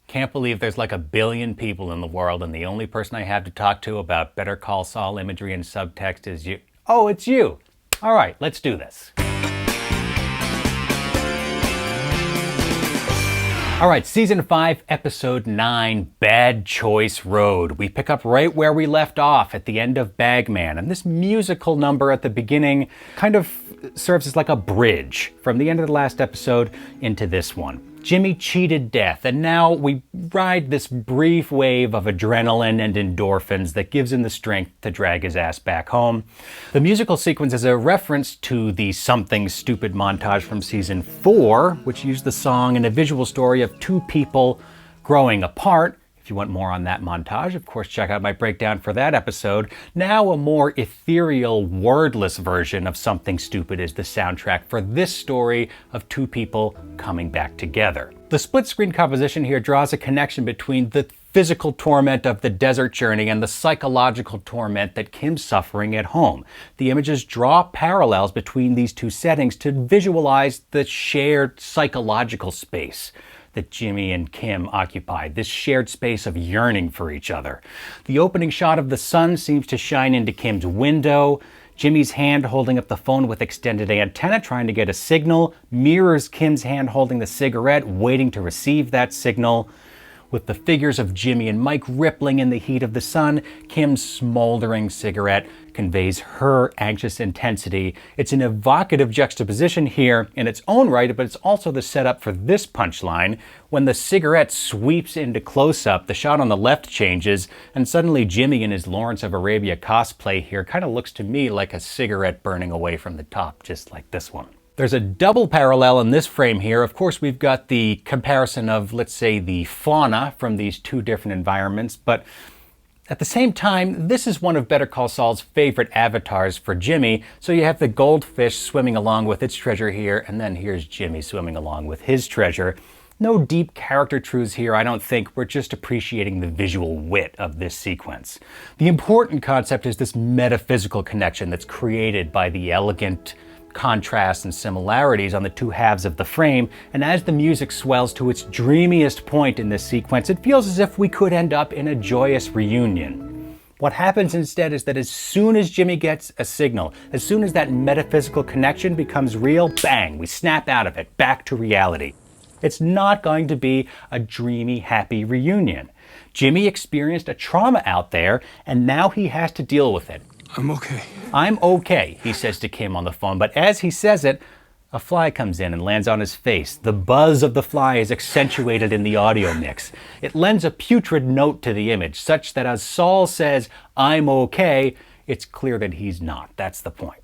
Can't believe there's like 1 billion people in the world and the only person I have to talk to about Better Call Saul imagery and subtext is you. Oh, it's you. All right, let's do this. All right, Season 5, Episode 9, Bad Choice Road. We pick up right where we left off at the end of Bagman, and this musical number at the beginning kind of serves as like a bridge from the end of the last episode into this one. Jimmy cheated death, and now we ride this brief wave of adrenaline and endorphins that gives him the strength to drag his ass back home. The musical sequence is a reference to the Something Stupid montage from Season 4, which used the song and a visual story of two people growing apart. If you want more on that montage, of course, check out my breakdown for that episode. Now a more ethereal, wordless version of Something Stupid is the soundtrack for this story of two people coming back together. The split-screen composition here draws a connection between the physical torment of the desert journey and the psychological torment that Kim's suffering at home. The images draw parallels between these two settings to visualize the shared psychological space that Jimmy and Kim occupy, this shared space of yearning for each other. The opening shot of the sun seems to shine into Kim's window. Jimmy's hand holding up the phone with extended antenna, trying to get a signal, mirrors Kim's hand holding the cigarette, waiting to receive that signal. With the figures of Jimmy and Mike rippling in the heat of the sun, Kim's smoldering cigarette conveys her anxious intensity. It's an evocative juxtaposition here in its own right, but it's also the setup for this punchline. When the cigarette sweeps into close-up, the shot on the left changes, and suddenly Jimmy in his Lawrence of Arabia cosplay here kind of looks to me like a cigarette burning away from the top, just like this one. There's a double parallel in this frame here. Of course, we've got the comparison of, let's say, the fauna from these two different environments, but at the same time, this is one of Better Call Saul's favorite avatars for Jimmy. So you have the goldfish swimming along with its treasure here, and then here's Jimmy swimming along with his treasure. No deep character truths here, I don't think. We're just appreciating the visual wit of this sequence. The important concept is this metaphysical connection that's created by the elegant contrasts and similarities on the two halves of the frame, and as the music swells to its dreamiest point in this sequence, it feels as if we could end up in a joyous reunion. What happens instead is that as soon as Jimmy gets a signal, as soon as that metaphysical connection becomes real, bang, we snap out of it, back to reality. It's not going to be a dreamy, happy reunion. Jimmy experienced a trauma out there, and now he has to deal with it. I'm okay. I'm okay, he says to Kim on the phone, but as he says it, a fly comes in and lands on his face. The buzz of the fly is accentuated in the audio mix. It lends a putrid note to the image, such that as Saul says, "I'm okay," it's clear that he's not. That's the point.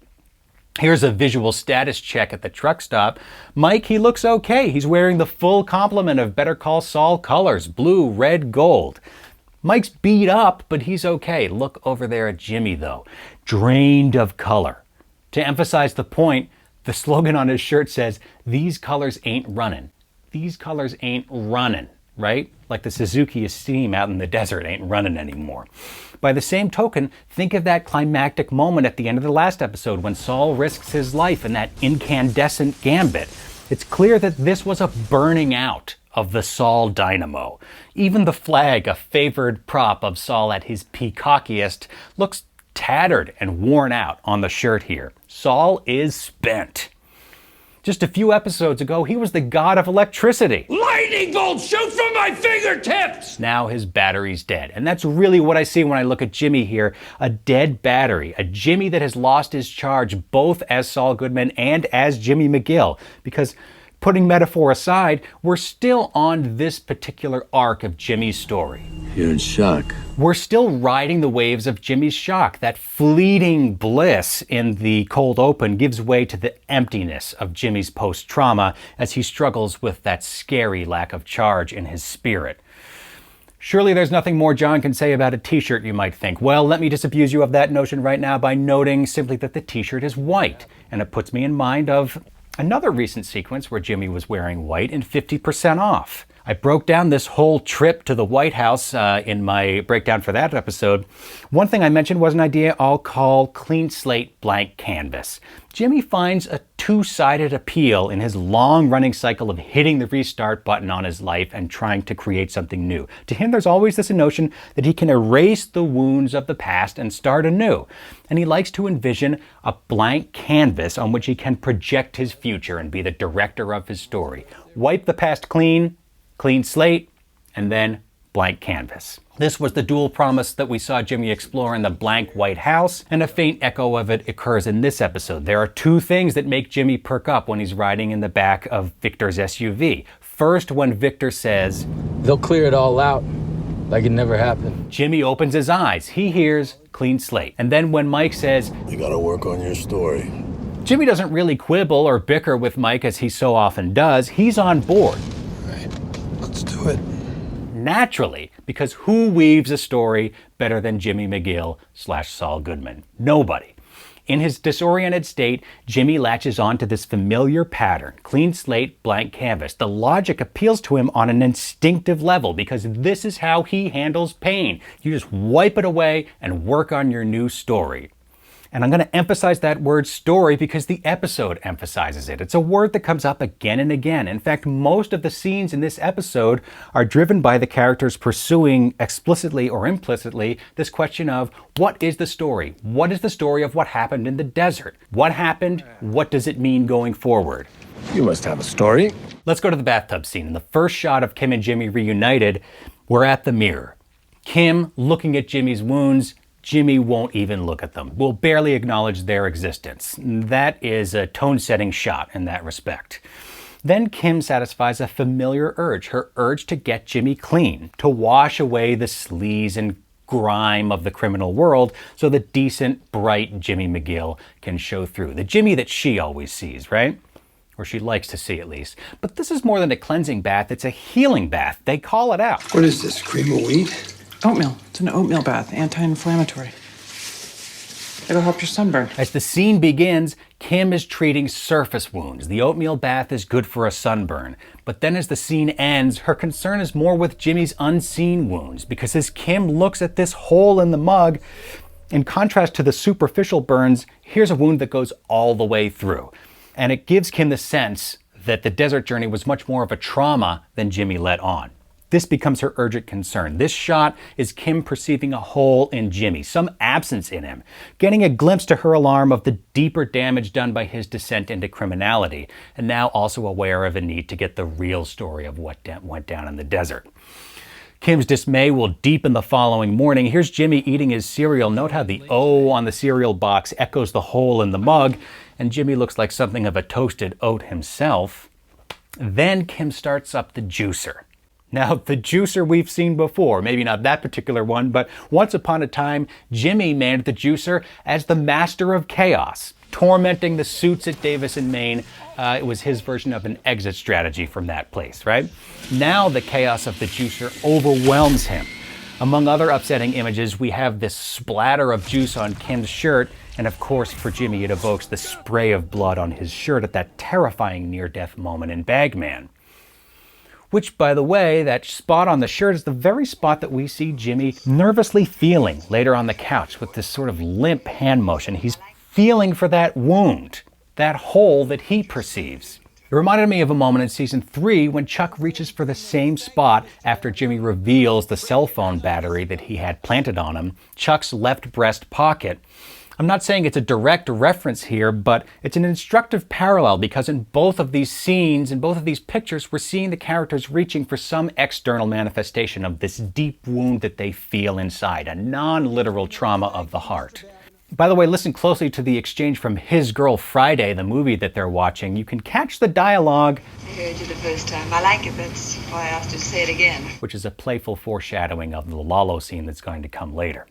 Here's a visual status check at the truck stop. Mike, he looks okay. He's wearing the full complement of Better Call Saul colors, blue, red, gold. Mike's beat up, but he's okay. Look over there at Jimmy, though. Drained of color. To emphasize the point, the slogan on his shirt says, "These colors ain't runnin'." These colors ain't runnin', right? Like the Suzuki Esteem out in the desert ain't running anymore. By the same token, think of that climactic moment at the end of the last episode when Saul risks his life in that incandescent gambit. It's clear that this was a burning out of the Saul dynamo. Even the flag, a favored prop of Saul at his peacockiest, looks tattered and worn out on the shirt here. Saul is spent. Just a few episodes ago, he was the god of electricity. Lightning bolt shoot from my fingertips! Now his battery's dead. And that's really what I see when I look at Jimmy here. A dead battery. A Jimmy that has lost his charge both as Saul Goodman and as Jimmy McGill. Because putting metaphor aside, we're still on this particular arc of Jimmy's story. You're in shock. We're still riding the waves of Jimmy's shock. That fleeting bliss in the cold open gives way to the emptiness of Jimmy's post-trauma as he struggles with that scary lack of charge in his spirit. Surely there's nothing more John can say about a t-shirt, you might think. Well, let me disabuse you of that notion right now by noting simply that the t-shirt is white. And it puts me in mind of another recent sequence where Jimmy was wearing white in 50% Off. I broke down this whole trip to the White House in my breakdown for that episode. One thing I mentioned was an idea I'll call clean slate blank canvas. Jimmy finds a two-sided appeal in his long-running cycle of hitting the restart button on his life and trying to create something new. To him, there's always this notion that he can erase the wounds of the past and start anew. And he likes to envision a blank canvas on which he can project his future and be the director of his story. Wipe the past clean, clean slate, and then blank canvas. This was the dual promise that we saw Jimmy explore in The Blank White House, and a faint echo of it occurs in this episode. There are two things that make Jimmy perk up when he's riding in the back of Victor's SUV. First, when Victor says, "They'll clear it all out like it never happened." Jimmy opens his eyes. He hears clean slate. And then when Mike says, "You gotta work on your story," Jimmy doesn't really quibble or bicker with Mike as he so often does. He's on board. Right, let's do it. Naturally, because who weaves a story better than Jimmy McGill / Saul Goodman? Nobody. In his disoriented state, Jimmy latches on to this familiar pattern, clean slate, blank canvas. The logic appeals to him on an instinctive level because this is how he handles pain. You just wipe it away and work on your new story. And I'm going to emphasize that word story because the episode emphasizes it. It's a word that comes up again and again. In fact, most of the scenes in this episode are driven by the characters pursuing explicitly or implicitly this question of what is the story? What is the story of what happened in the desert? What happened? What does it mean going forward? You must have a story. Let's go to the bathtub scene. In the first shot of Kim and Jimmy reunited, we're at the mirror. Kim looking at Jimmy's wounds. Jimmy won't even look at them, will barely acknowledge their existence. That is a tone-setting shot in that respect. Then Kim satisfies a familiar urge, her urge to get Jimmy clean, to wash away the sleaze and grime of the criminal world so the decent, bright Jimmy McGill can show through. The Jimmy that she always sees, right? Or she likes to see at least. But this is more than a cleansing bath, it's a healing bath. They call it out. What is this, cream of wheat? Oatmeal. It's an oatmeal bath, anti-inflammatory. It'll help your sunburn. As the scene begins, Kim is treating surface wounds. The oatmeal bath is good for a sunburn. But then as the scene ends, her concern is more with Jimmy's unseen wounds, because as Kim looks at this hole in the mug, in contrast to the superficial burns, here's a wound that goes all the way through. And it gives Kim the sense that the desert journey was much more of a trauma than Jimmy let on. This becomes her urgent concern. This shot is Kim perceiving a hole in Jimmy, some absence in him, getting a glimpse to her alarm of the deeper damage done by his descent into criminality, and now also aware of a need to get the real story of what went down in the desert. Kim's dismay will deepen the following morning. Here's Jimmy eating his cereal. Note how the O on the cereal box echoes the hole in the mug, and Jimmy looks like something of a toasted oat himself. Then Kim starts up the juicer. Now, the juicer we've seen before, maybe not that particular one, but once upon a time, Jimmy manned the juicer as the master of chaos, tormenting the suits at Davis and Maine. It was his version of an exit strategy from that place, right? Now the chaos of the juicer overwhelms him. Among other upsetting images, we have this splatter of juice on Kim's shirt, and of course, for Jimmy, it evokes the spray of blood on his shirt at that terrifying near-death moment in Bagman. Which, by the way, that spot on the shirt is the very spot that we see Jimmy nervously feeling later on the couch with this sort of limp hand motion. He's feeling for that wound, that hole that he perceives. It reminded me of a moment in season 3 when Chuck reaches for the same spot after Jimmy reveals the cell phone battery that he had planted on him, Chuck's left breast pocket. I'm not saying it's a direct reference here, but it's an instructive parallel because in both of these scenes, in both of these pictures, we're seeing the characters reaching for some external manifestation of this deep wound that they feel inside, a non-literal trauma of the heart. By the way, listen closely to the exchange from His Girl Friday, the movie that they're watching. You can catch the dialogue. I heard you the first time. I like it. That's why I asked you to say it again. Which is a playful foreshadowing of the Lalo scene that's going to come later.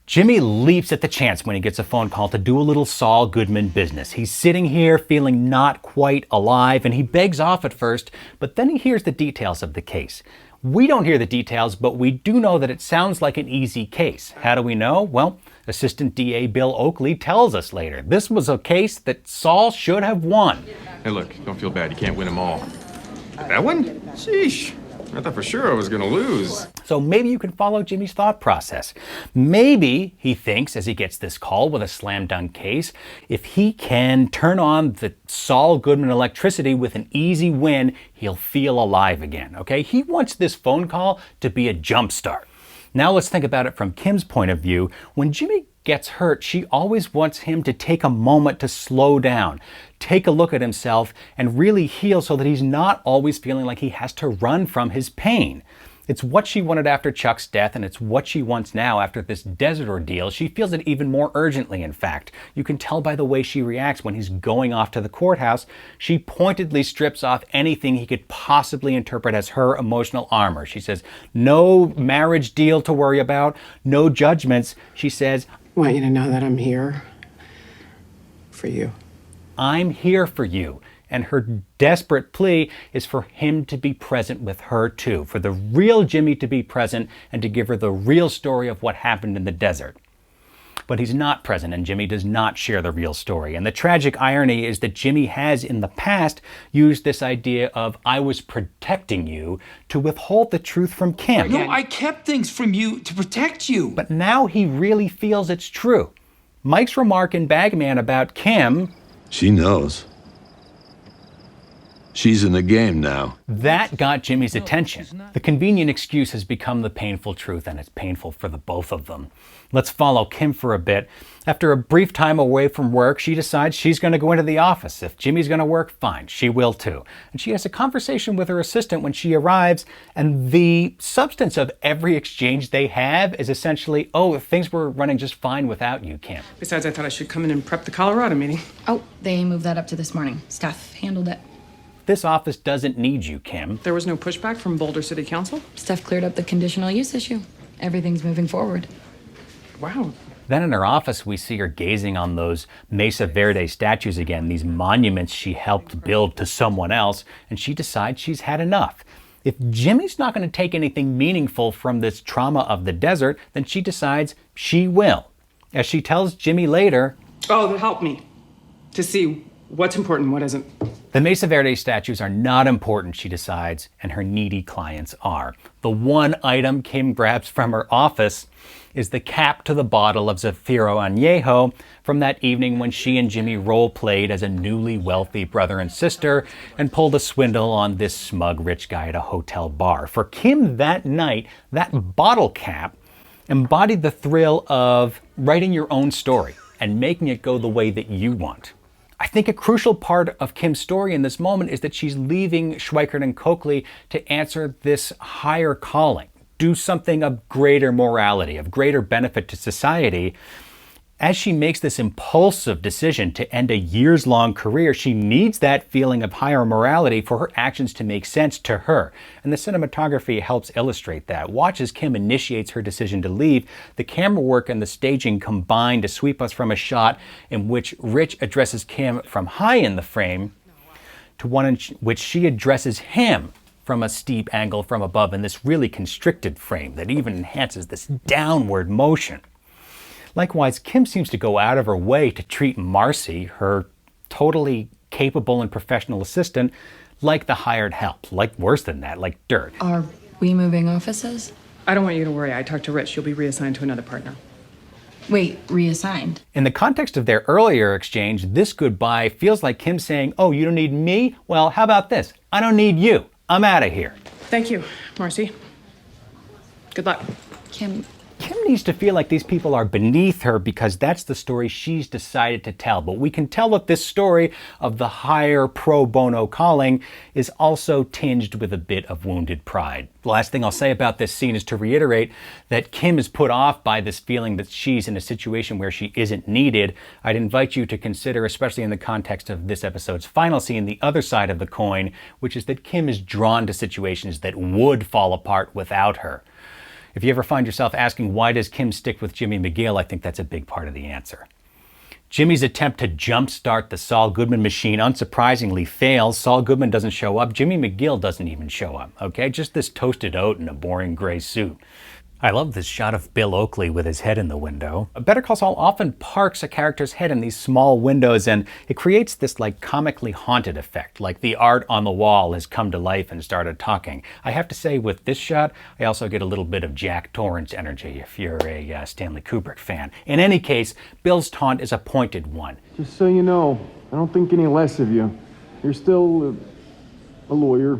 Jimmy leaps at the chance when he gets a phone call to do a little Saul Goodman business. He's sitting here feeling not quite alive, and he begs off at first, but then he hears the details of the case. We don't hear the details, but we do know that it sounds like an easy case. How do we know? Well, Assistant DA Bill Oakley tells us later. This was a case that Saul should have won. Hey, look, don't feel bad. You can't win them all. That one? Sheesh. I thought for sure I was gonna lose. So maybe you can follow Jimmy's thought process. Maybe he thinks, as he gets this call with a slam dunk case, if he can turn on the Saul Goodman electricity with an easy win, he'll feel alive again, okay? He wants this phone call to be a jump start. Now let's think about it from Kim's point of view. When Jimmy gets hurt, she always wants him to take a moment to slow down, take a look at himself, and really heal so that he's not always feeling like he has to run from his pain. It's what she wanted after Chuck's death, and it's what she wants now after this desert ordeal. She feels it even more urgently, in fact. You can tell by the way she reacts when he's going off to the courthouse. She pointedly strips off anything he could possibly interpret as her emotional armor. She says, no marriage deal to worry about, no judgments. She says, I want you to know that I'm here for you. I'm here for you. And her desperate plea is for him to be present with her too, for the real Jimmy to be present and to give her the real story of what happened in the desert. But he's not present, and Jimmy does not share the real story. And the tragic irony is that Jimmy has in the past used this idea of I was protecting you to withhold the truth from Kim. No, I kept things from you to protect you. But now he really feels it's true. Mike's remark in Bagman about Kim, She knows. She's in the game now. that got Jimmy's attention. The convenient excuse has become the painful truth, and it's painful for the both of them. Let's follow Kim for a bit. After a brief time away from work, she decides she's going to go into the office. If Jimmy's going to work, fine, she will too. And she has a conversation with her assistant when she arrives, and the substance of every exchange they have is essentially, oh, things were running just fine without you, Kim. Besides, I thought I should come in and prep the Colorado meeting. Oh, they moved that up to this morning. Steph handled it. This office doesn't need you, Kim. There was no pushback from Boulder City Council? Steph cleared up the conditional use issue. Everything's moving forward. Wow. Then in her office, we see her gazing on those Mesa Verde statues again, these monuments she helped build to someone else, and she decides she's had enough. If Jimmy's not going to take anything meaningful from this trauma of the desert, then she decides she will. As she tells Jimmy later, Oh, that helped me to see what's important and what isn't. the Mesa Verde statues are not important, she decides, and her needy clients are. The one item Kim grabs from her office is the cap to the bottle of Zafiro Añejo from that evening when she and Jimmy role-played as a newly wealthy brother and sister and pulled a swindle on this smug rich guy at a hotel bar. For Kim that night, that bottle cap embodied the thrill of writing your own story and making it go the way that you want. I think a crucial part of Kim's story in this moment is that she's leaving Schweikert and Coakley to answer this higher calling, do something of greater morality, of greater benefit to society. As she makes this impulsive decision to end a years-long career, she needs that feeling of higher morality for her actions to make sense to her. And the cinematography helps illustrate that. Watch as Kim initiates her decision to leave. The camera work and the staging combine to sweep us from a shot in which Rich addresses Kim from high in the frame to one in which she addresses him from a steep angle from above in this really constricted frame that even enhances this downward motion. Likewise, Kim seems to go out of her way to treat Marcy, her totally capable and professional assistant, like the hired help, like worse than that, like dirt. Are we moving offices? I don't want you to worry. I talked to Rich. You'll be reassigned to another partner. Wait, reassigned? In the context of their earlier exchange, this goodbye feels like Kim saying, oh, you don't need me? Well, how about this? I don't need you. I'm out of here. Thank you, Marcy. Good luck. Kim needs to feel like these people are beneath her because that's the story she's decided to tell. But we can tell that this story of the higher pro bono calling is also tinged with a bit of wounded pride. The last thing I'll say about this scene is to reiterate that Kim is put off by this feeling that she's in a situation where she isn't needed. I'd invite you to consider, especially in the context of this episode's final scene, the other side of the coin, which is that Kim is drawn to situations that would fall apart without her. If you ever find yourself asking, why does Kim stick with Jimmy McGill, I think that's a big part of the answer. Jimmy's attempt to jumpstart the Saul Goodman machine unsurprisingly fails. Saul Goodman doesn't show up. Jimmy McGill doesn't even show up, okay? Just this toasted oat in a boring gray suit. I love this shot of Bill Oakley with his head in the window. Better Call Saul often parks a character's head in these small windows, and it creates this like comically haunted effect, like the art on the wall has come to life and started talking. I have to say, with this shot, I also get a little bit of Jack Torrance energy if you're a Stanley Kubrick fan. In any case, Bill's taunt is a pointed one. Just so you know, I don't think any less of you. You're still a lawyer.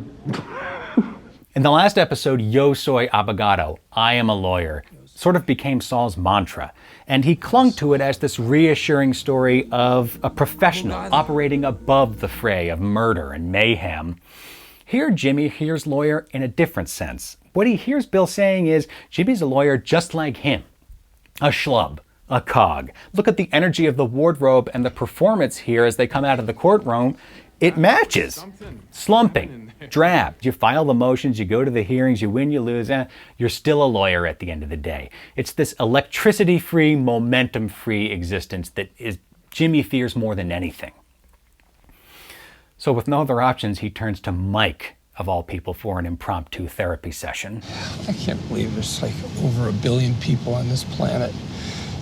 In the last episode, Yo soy abogado, I am a lawyer, sort of became Saul's mantra, and he clung to it as this reassuring story of a professional operating above the fray of murder and mayhem. Here, Jimmy hears lawyer in a different sense. What he hears Bill saying is, Jimmy's a lawyer just like him. A schlub, a cog. Look at the energy of the wardrobe and the performance here as they come out of the courtroom. It matches. Slumping, drab. You file the motions, you go to the hearings, you win, you lose. You're still a lawyer at the end of the day. It's this electricity-free, momentum-free existence that Jimmy fears more than anything. So with no other options, he turns to Mike, of all people, for an impromptu therapy session. I can't believe there's like over 1 billion people on this planet.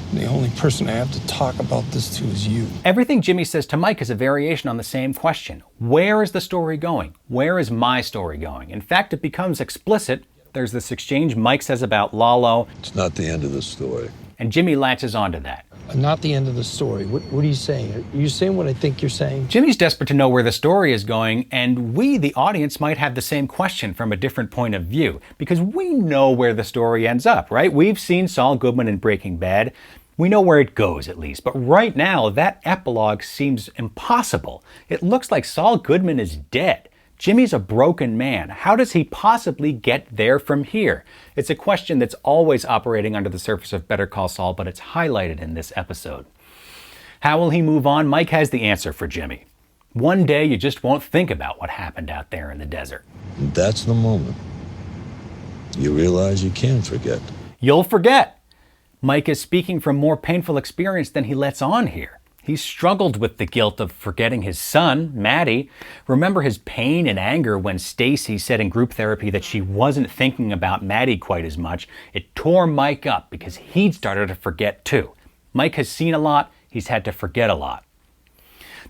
And the only person I have to talk about this to is you. Everything Jimmy says to Mike is a variation on the same question. Where is the story going? Where is my story going? In fact, it becomes explicit. There's this exchange Mike says about Lalo. It's not the end of the story. And Jimmy latches onto that. Not the end of the story. What are you saying? Are you saying what I think you're saying? Jimmy's desperate to know where the story is going, and we, the audience, might have the same question from a different point of view, because we know where the story ends up, right? We've seen Saul Goodman in Breaking Bad. We know where it goes, at least. But right now, that epilogue seems impossible. It looks like Saul Goodman is dead. Jimmy's a broken man. How does he possibly get there from here? It's a question that's always operating under the surface of Better Call Saul, but it's highlighted in this episode. How will he move on? Mike has the answer for Jimmy. One day you just won't think about what happened out there in the desert. That's the moment you realize you can forget. You'll forget. Mike is speaking from more painful experience than he lets on here. He's struggled with the guilt of forgetting his son, Maddie. Remember his pain and anger when Stacy said in group therapy that she wasn't thinking about Maddie quite as much. It tore Mike up because he'd started to forget too. Mike has seen a lot. He's had to forget a lot.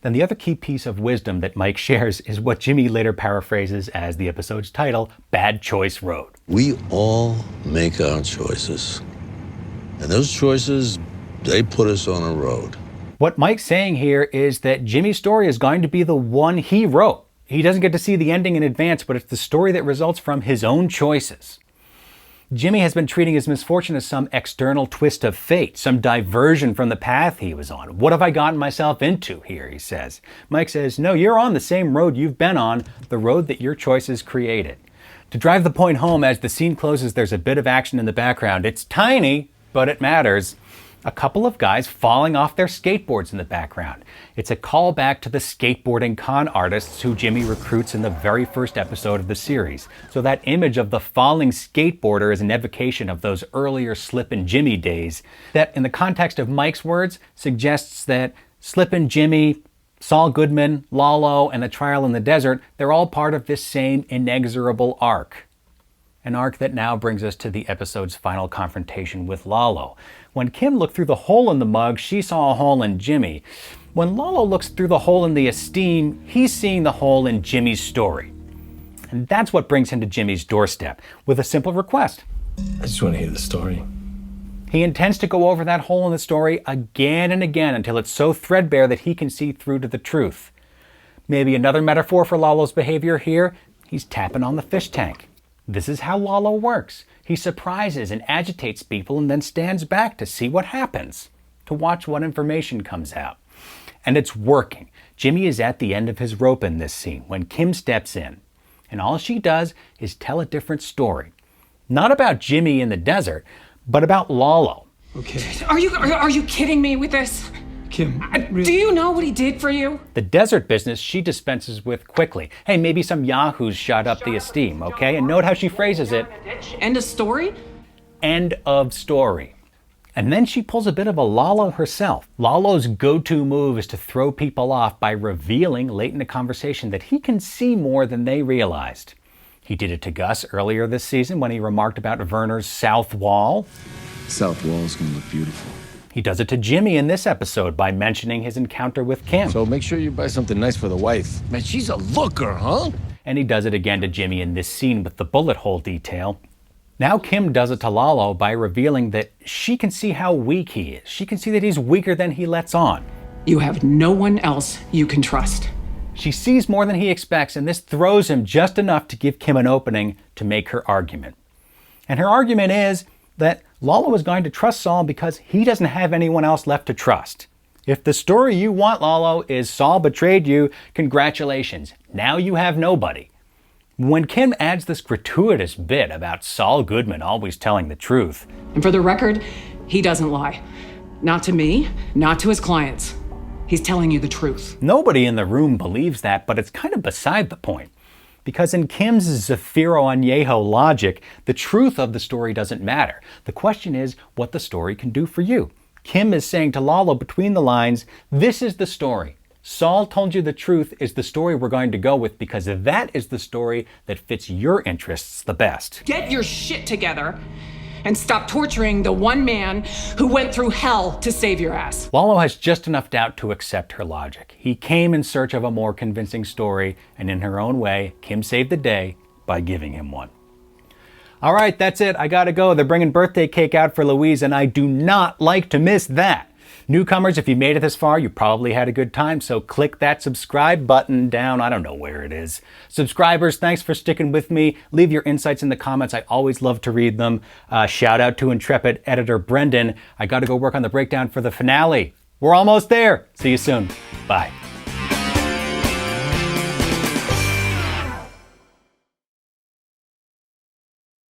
Then the other key piece of wisdom that Mike shares is what Jimmy later paraphrases as the episode's title, Bad Choice Road. We all make our choices. And those choices, they put us on a road. What Mike's saying here is that Jimmy's story is going to be the one he wrote. He doesn't get to see the ending in advance, but it's the story that results from his own choices. Jimmy has been treating his misfortune as some external twist of fate, some diversion from the path he was on. What have I gotten myself into here, he says. Mike says, no, you're on the same road you've been on, the road that your choices created. To drive the point home, as the scene closes, there's a bit of action in the background. It's tiny, but it matters. A couple of guys falling off their skateboards in the background. It's a callback to the skateboarding con artists who Jimmy recruits in the very first episode of the series. So that image of the falling skateboarder is an evocation of those earlier Slippin' Jimmy days that, in the context of Mike's words, suggests that Slippin' Jimmy, Saul Goodman, Lalo, and the trial in the desert, they're all part of this same inexorable arc. An arc that now brings us to the episode's final confrontation with Lalo. When Kim looked through the hole in the mug, she saw a hole in Jimmy. When Lalo looks through the hole in the esteem, he's seeing the hole in Jimmy's story. And that's what brings him to Jimmy's doorstep, with a simple request. I just want to hear the story. He intends to go over that hole in the story again and again until it's so threadbare that he can see through to the truth. Maybe another metaphor for Lalo's behavior here, he's tapping on the fish tank. This is how Lalo works. He surprises and agitates people and then stands back to see what happens, to watch what information comes out. And it's working. Jimmy is at the end of his rope in this scene when Kim steps in. And all she does is tell a different story. Not about Jimmy in the desert, but about Lalo. Okay. Are you kidding me with this? Kim, Do you know what he did for you? The desert business she dispenses with quickly. Hey, maybe some yahoos shot up the esteem, okay? And note how she phrases it. End of story? End of story. And then she pulls a bit of a Lalo herself. Lalo's go-to move is to throw people off by revealing late in the conversation that he can see more than they realized. He did it to Gus earlier this season when he remarked about Werner's south wall. South wall's gonna look beautiful. He does it to Jimmy in this episode by mentioning his encounter with Kim. So make sure you buy something nice for the wife. Man, she's a looker, huh? And he does it again to Jimmy in this scene with the bullet hole detail. Now Kim does it to Lalo by revealing that she can see how weak he is. She can see that he's weaker than he lets on. You have no one else you can trust. She sees more than he expects, and this throws him just enough to give Kim an opening to make her argument. And her argument is that Lalo is going to trust Saul because he doesn't have anyone else left to trust. If the story you want, Lalo, is Saul betrayed you, congratulations. Now you have nobody. When Kim adds this gratuitous bit about Saul Goodman always telling the truth. And for the record, he doesn't lie. Not to me, not to his clients. He's telling you the truth. Nobody in the room believes that, but it's kind of beside the point. Because in Kim's Zafiro Añejo logic, the truth of the story doesn't matter. The question is what the story can do for you. Kim is saying to Lalo between the lines, this is the story. Saul told you the truth is the story we're going to go with because that is the story that fits your interests the best. Get your shit together and stop torturing the one man who went through hell to save your ass. Lalo has just enough doubt to accept her logic. He came in search of a more convincing story, and in her own way, Kim saved the day by giving him one. All right, that's it. I gotta go. They're bringing birthday cake out for Louise, and I do not like to miss that. Newcomers, if you made it this far, you probably had a good time, so click that subscribe button down. I don't know where it is. Subscribers, thanks for sticking with me. Leave your insights in the comments. I always love to read them. Shout out to intrepid editor Brendan. I got to go work on the breakdown for the finale. We're almost there. See you soon. Bye.